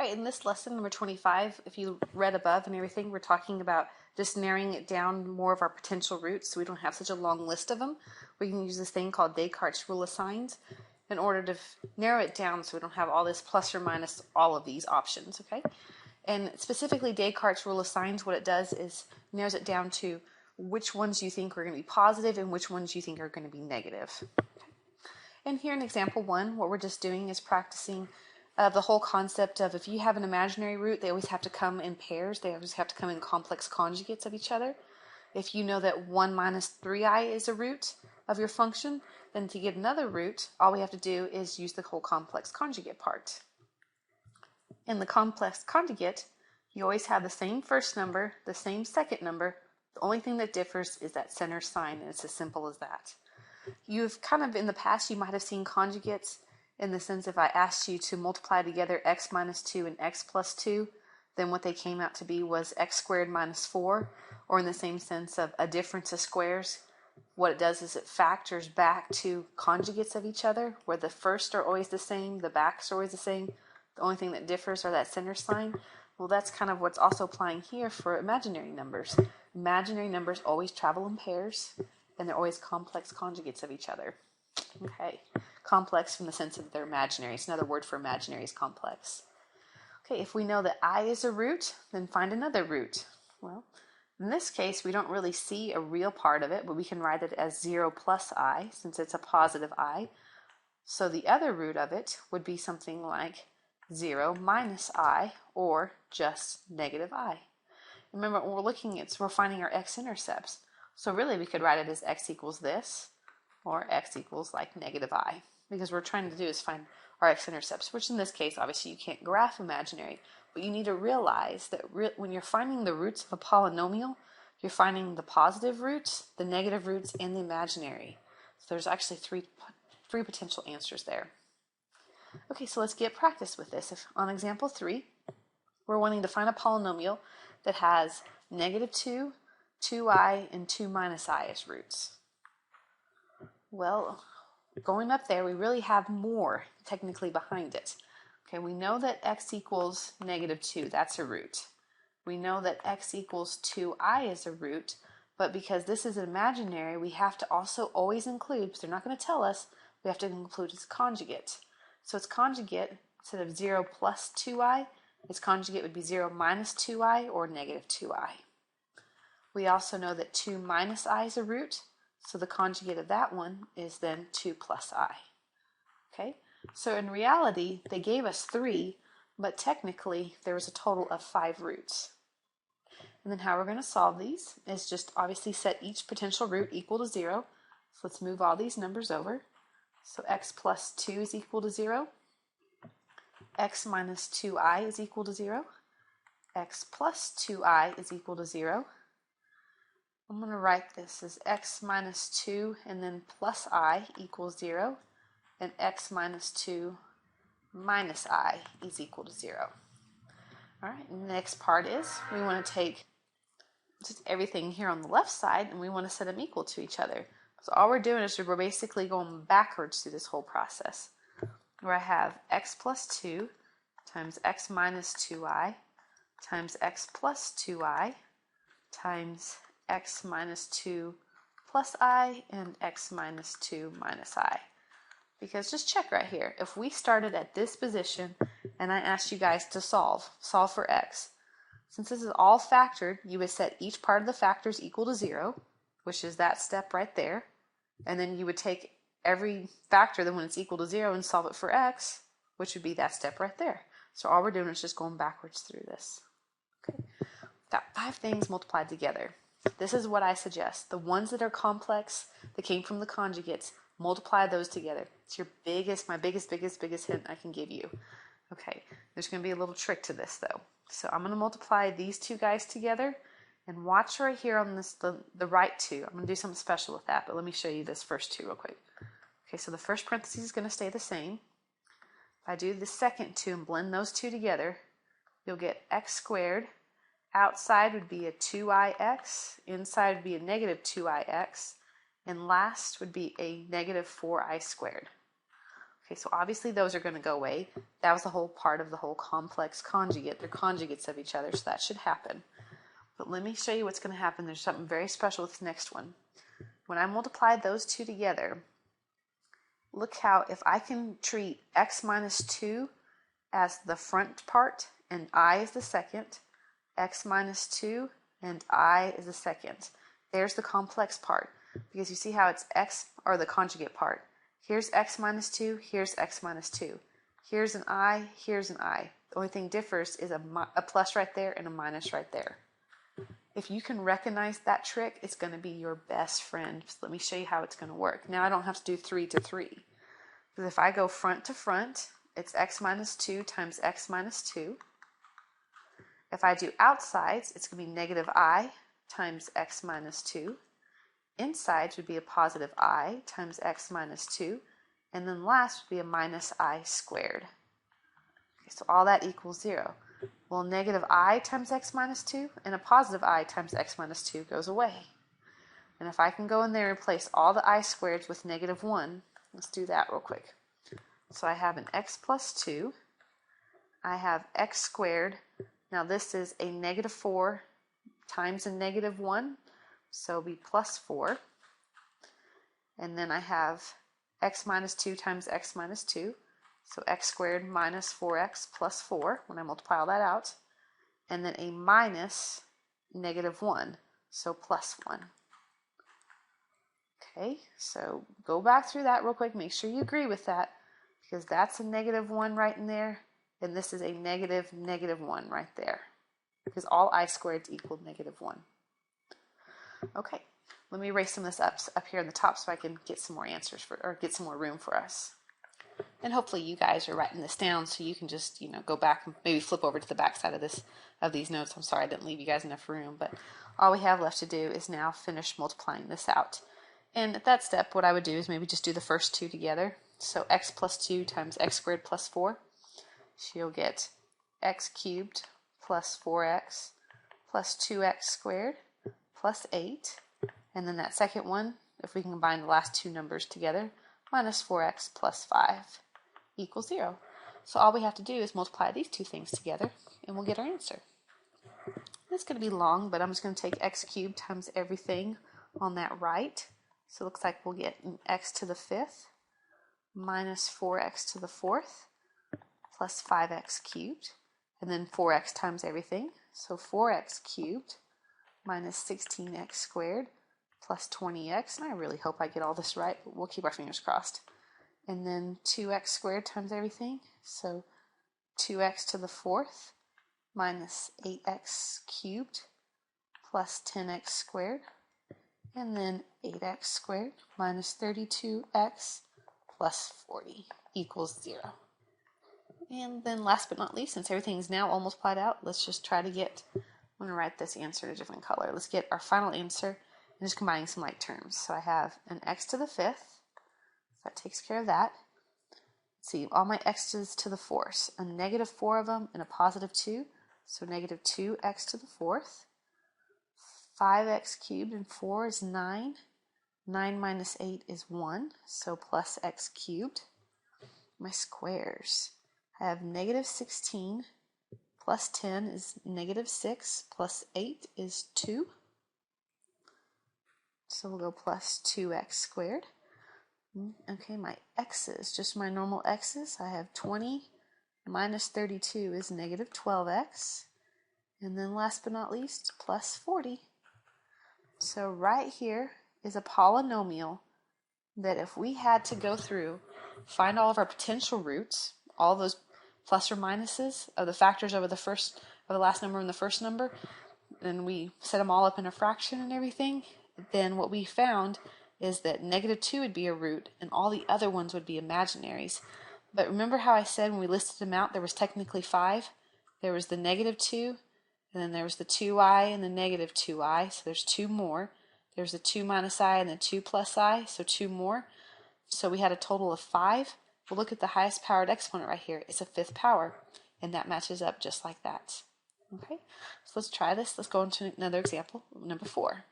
All right, in this lesson, number 25, if you read above and everything, we're talking about just narrowing it down more of our potential roots so we don't have such a long list of them. We can use this thing called Descartes' rule of signs in order to narrow it down so we don't have all this plus or minus all of these options, okay? And specifically Descartes' rule of signs, what it does is narrows it down to which ones you think are going to be positive and which ones you think are going to be negative. And here in example 1, what we're just doing is practicing the whole concept of if you have an imaginary root, they always have to come in pairs. They always have to come in complex conjugates of each other. If you know that 1 minus 3i is a root of your function, then to get another root, all we have to do is use the whole complex conjugate part. In the complex conjugate, you always have the same first number, the same second number. The only thing that differs is that center sign, and it's as simple as that. You've kind of, in the past, you might have seen conjugates in the sense if I asked you to multiply together x minus 2 and x plus 2, then what they came out to be was x squared minus 4, or in the same sense of a difference of squares. What it does is it factors back to conjugates of each other, where the first are always the same, the backs are always the same. The only thing that differs are that center sign. Well, that's kind of what's also applying here for imaginary numbers. Imaginary numbers always travel in pairs, and they're always complex conjugates of each other. Okay, complex from the sense that they're imaginary. It's another word for imaginary is complex. Okay, if we know that I is a root, then find another root. Well, in this case, we don't really see a real part of it, but we can write it as 0 plus I, since it's a positive I. So the other root of it would be something like 0 minus I, or just negative I. Remember, what we're looking at, we're finding our x-intercepts. So really, we could write it as x equals this, or x equals like negative I, because we're trying to do is find our x-intercepts, which in this case, obviously, you can't graph imaginary, but you need to realize that when you're finding the roots of a polynomial, you're finding the positive roots, the negative roots, and the imaginary. So there's actually three potential answers there. Okay, so let's get practice with this. If on example 3, we're wanting to find a polynomial that has negative 2, 2i, and 2 minus I as roots. Well, going up there, we really have more technically behind it. Okay, we know that x equals negative 2, that's a root. We know that x equals 2i is a root, but because this is imaginary, we have to also always include, because they're not going to tell us, we have to include its conjugate. So its conjugate, instead of 0 plus 2i, its conjugate would be 0 minus 2i or negative 2i. We also know that 2 minus I is a root, so the conjugate of that one is then 2 plus I. Okay, so in reality, they gave us 3, but technically there was a total of 5 roots. And then how we're going to solve these is just obviously set each potential root equal to 0. So let's move all these numbers over. So x plus 2 is equal to 0. X minus 2i is equal to 0. X plus 2i is equal to 0. I'm going to write this as x minus 2 and then plus I equals 0. And x minus 2 minus I is equal to 0. All right, next part is we want to take just everything here on the left side and we want to set them equal to each other. So all we're doing is we're basically going backwards through this whole process, where I have x plus 2 times x minus 2i times x plus 2i times x minus 2 plus I and x minus 2 minus I. Because just check right here. If we started at this position and I asked you guys to solve for x, since this is all factored, you would set each part of the factors equal to 0, which is that step right there. And then you would take every factor then when it's equal to 0 and solve it for x, which would be that step right there. So all we're doing is just going backwards through this. Okay. Got 5 things multiplied together. This is what I suggest. The ones that are complex, that came from the conjugates, multiply those together. It's my biggest hint I can give you. Okay, there's going to be a little trick to this though. So I'm going to multiply these two guys together, and watch right here on this, the right two. I'm going to do something special with that, but let me show you this first two real quick. Okay, so the first parenthesis is going to stay the same. If I do the second two and blend those two together, you'll get x squared. Outside would be a 2ix, inside would be a negative 2ix, and last would be a negative 4i squared. Okay, so obviously those are going to go away. That was the whole part of the whole complex conjugate. They're conjugates of each other, so that should happen. But let me show you what's going to happen. There's something very special with this next one. When I multiply those two together, look how if I can treat x minus 2 as the front part and I is the second, x minus 2 and I is the second. There's the complex part, because you see how it's x, or the conjugate part. Here's x minus 2, here's x minus 2. Here's an I, here's an I. The only thing differs is a plus right there and a minus right there. If you can recognize that trick, it's going to be your best friend. So let me show you how it's going to work. Now I don't have to do 3 to 3. Because if I go front to front, it's x minus 2 times x minus 2. If I do outsides, it's going to be negative I times x minus 2. Insides would be a positive I times x minus 2. And then last would be a minus I squared. Okay, so all that equals 0. Well, negative I times x minus 2 and a positive I times x minus 2 goes away. And if I can go in there and replace all the I squareds with negative 1, let's do that real quick. So I have an x plus 2. I have x squared. Now this is a negative 4 times a negative 1, so it'll be plus 4. And then I have x minus 2 times x minus 2. So x squared minus 4x plus 4 when I multiply all that out. And then a minus negative 1, so plus 1. Okay, so go back through that real quick. Make sure you agree with that, because that's a negative 1 right in there. And this is a negative 1 right there, because all I squareds equal negative 1. Okay, let me erase some of this up here in the top so I can get some more answers or get some more room for us. And hopefully you guys are writing this down so you can just, go back and maybe flip over to the back side of these notes. I'm sorry I didn't leave you guys enough room, but all we have left to do is now finish multiplying this out. And at that step, what I would do is maybe just do the first two together. So x plus 2 times x squared plus 4. So you'll get x cubed plus 4x plus 2x squared plus 8. And then that second one, if we can combine the last two numbers together, minus 4x plus 5 equals 0. So all we have to do is multiply these two things together, and we'll get our answer. It's going to be long, but I'm just going to take x cubed times everything on that right. So it looks like we'll get an x to the 5th minus 4x to the 4th plus 5x cubed, and then 4x times everything. So 4x cubed minus 16x squared plus 20x, and I really hope I get all this right, but we'll keep our fingers crossed. And then 2x squared times everything, so 2x to the 4th minus 8x cubed plus 10x squared, and then 8x squared minus 32x plus 40 equals 0. And then last but not least, since everything's now all multiplied out, let's just try to get, I'm going to write this answer in a different color. Let's get our final answer and just combining some like terms. So I have an x to the 5th, so that takes care of that. Let's see, all my x's to the 4th, a negative 4 of them and a positive 2, so negative 2x to the 4th. 5x cubed and 4 is 9. 9 minus 8 is 1, so plus x cubed. My squares, I have negative 16 plus 10 is negative 6 plus 8 is 2. So we'll go plus 2x squared. Okay, my x's, just my normal x's. I have 20 minus 32 is negative 12x. And then last but not least, plus 40. So right here is a polynomial that if we had to go through, find all of our potential roots, all those plus or minuses of the factors over the last number and the first number, and we set them all up in a fraction and everything, then what we found is that negative 2 would be a root and all the other ones would be imaginaries. But remember how I said when we listed them out there was technically 5? There was the negative 2, and then there was the 2i and the negative 2i, so there's 2 more. There's the 2 minus I and the 2 plus I, so 2 more. So we had a total of 5. Well, look at the highest powered exponent right here. It's a 5th power, and that matches up just like that. Okay, so let's try this. Let's go into another example, number 4.